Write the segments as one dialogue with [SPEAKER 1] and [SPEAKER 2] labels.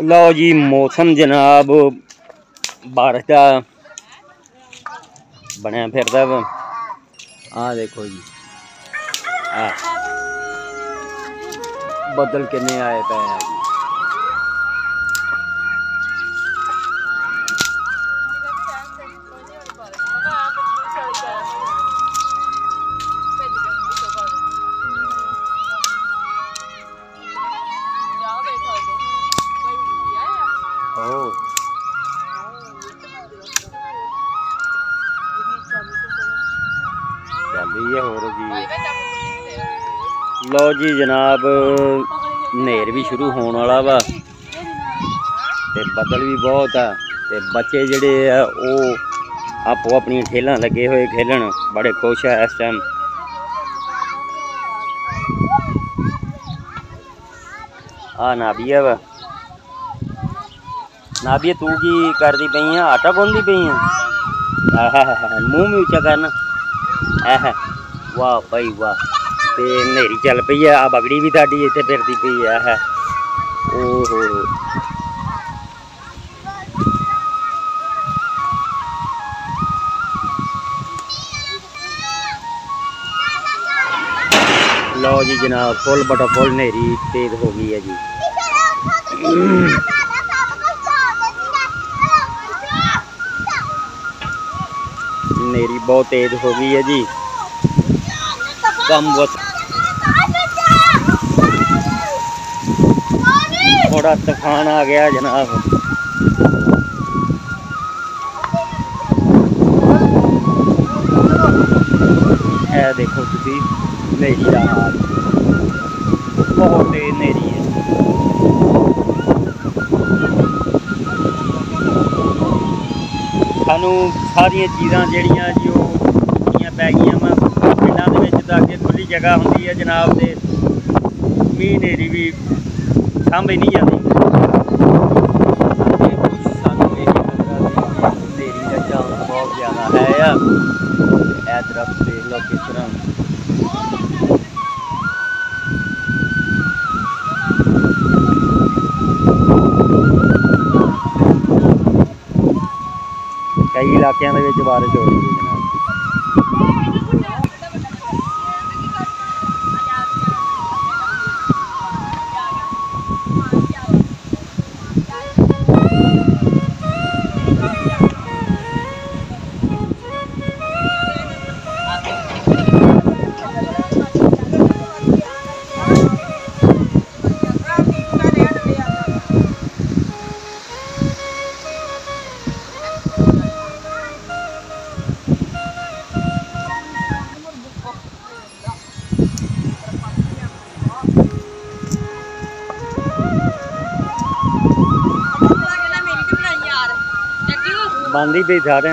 [SPEAKER 1] लो जी मौसम जनाब बारिश का बनया फिरदा वा। आ देखो जी बदल किन्ने आए पे हैं जी। लो जी जनाब नेर भी शुरू होने वाला वा ते बदल भी बहुत है ते बच्चे जड़े है वो आपो अपनी खेलां लगे हुए खेलन बड़े खुश है इस टाइम। आ नाबिया वा नाबिया तू की करती पई है आटा गुनदी पई है मुँह भी उच्चा करना वाह भाई वाह। ते नेरी चल पई है आ बगड़ी भी साडी इत्थे फिरदी पई है ओहो। लो जी जनाब फुल बटा फुल नेरी तेज हो गई है जी। नेरी बहुत तेज हो गई है जी। कम वक्त थोड़ा तूफान आ गया जनाब। ए देखो तुसी नेरी का हाल बहुत तेज नेरी है। सानू सारिया चीज़ां जड़ियां जी पै गई मैं पिंडा अगे खुली जगह होंगी है जनाब से मीह नेरी भी सांभे नहीं जाती। नेरी का चांस बहुत ज़्यादा है यार। ए दरख्त देख लो किस तरह कई इलाकों के बारिश हो रही है जनाब। बंद ही पे सारे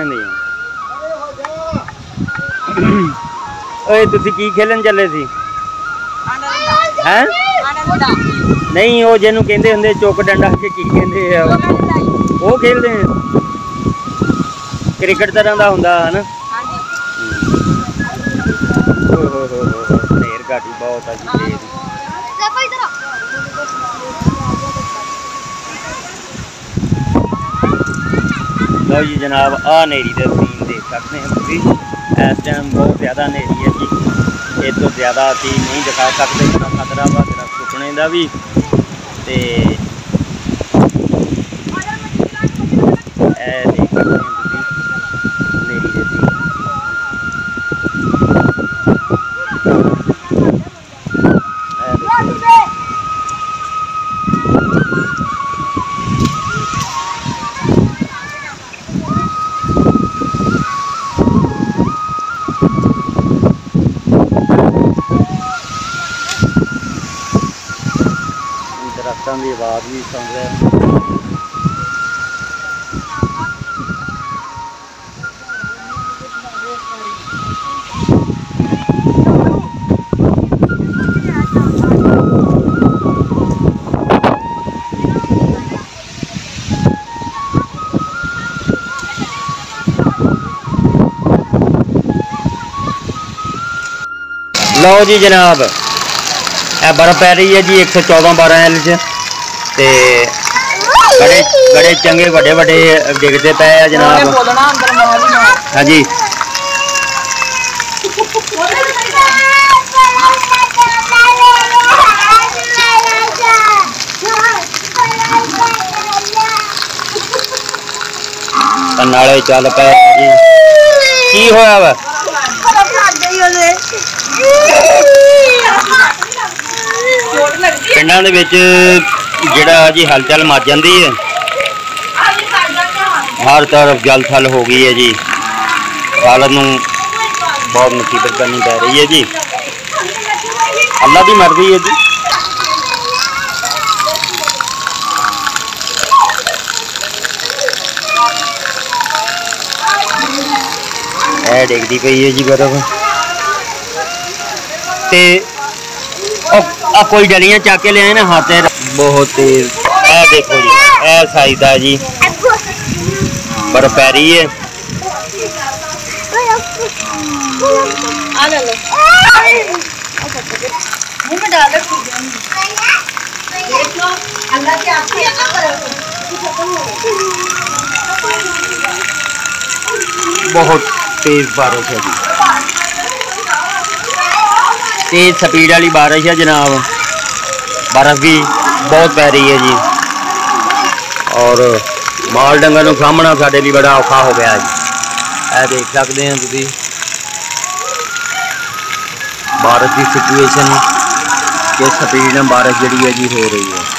[SPEAKER 1] तुसी की खेलन चले सी हैं? नहीं वो जिन्हों कहते होंगे चुक डंडा के की कहते वो खेलते हैं क्रिकेट तरह का होंगे है ना। नेर घाटी बहुत है जी। लो जी जनाब आ नेरी का सीन देख सकते हैं तुम इस टाइम बहुत ज़्यादा नेरी है जी। इस तो ज़्यादा अभी नहीं दिखा सकते इतना खतरा वा दरख्त टुटने का भी। ते देख सकते हैं तुम नेरी के सीन। दरख्तों की आवाज़ भी सुन रहे हैं। लो जी जनाब ਇਹ बर्फ पै रही है जी 114-12 इंच ते बड़े बड़े चंगे बड़े बड़े डिगते पे है जनाब। हाँ जी नाले चल पे जी की होया वा पिंडां दे विच जिहड़ा जी हलचल मच जाती है, हर तरफ जल थल हो गई है जी। हालत नूं बहुत मुसीबत करनी पै रही है जी, अल्लाह की मर्जी है जी। ए डिगदी पई है जी बर्फ ते आ कोई डलियां चक के लिया ना हाथ बहुत तेज। ए देखो जी ए साइज दा जी बर्फ पै रही है। बहुत तेज बारिश है जी, तेज स्पीड वाली बारिश है जनाब। बर्फ भी बहुत पै रही है जी और माल डंगर को सामना साडे लिए बड़ा औखा हो गया जी। यह देख सकते हैं तुसीं बारिश की सिचुएशन किस स्पीड में बारिश जी है जी हो रही है।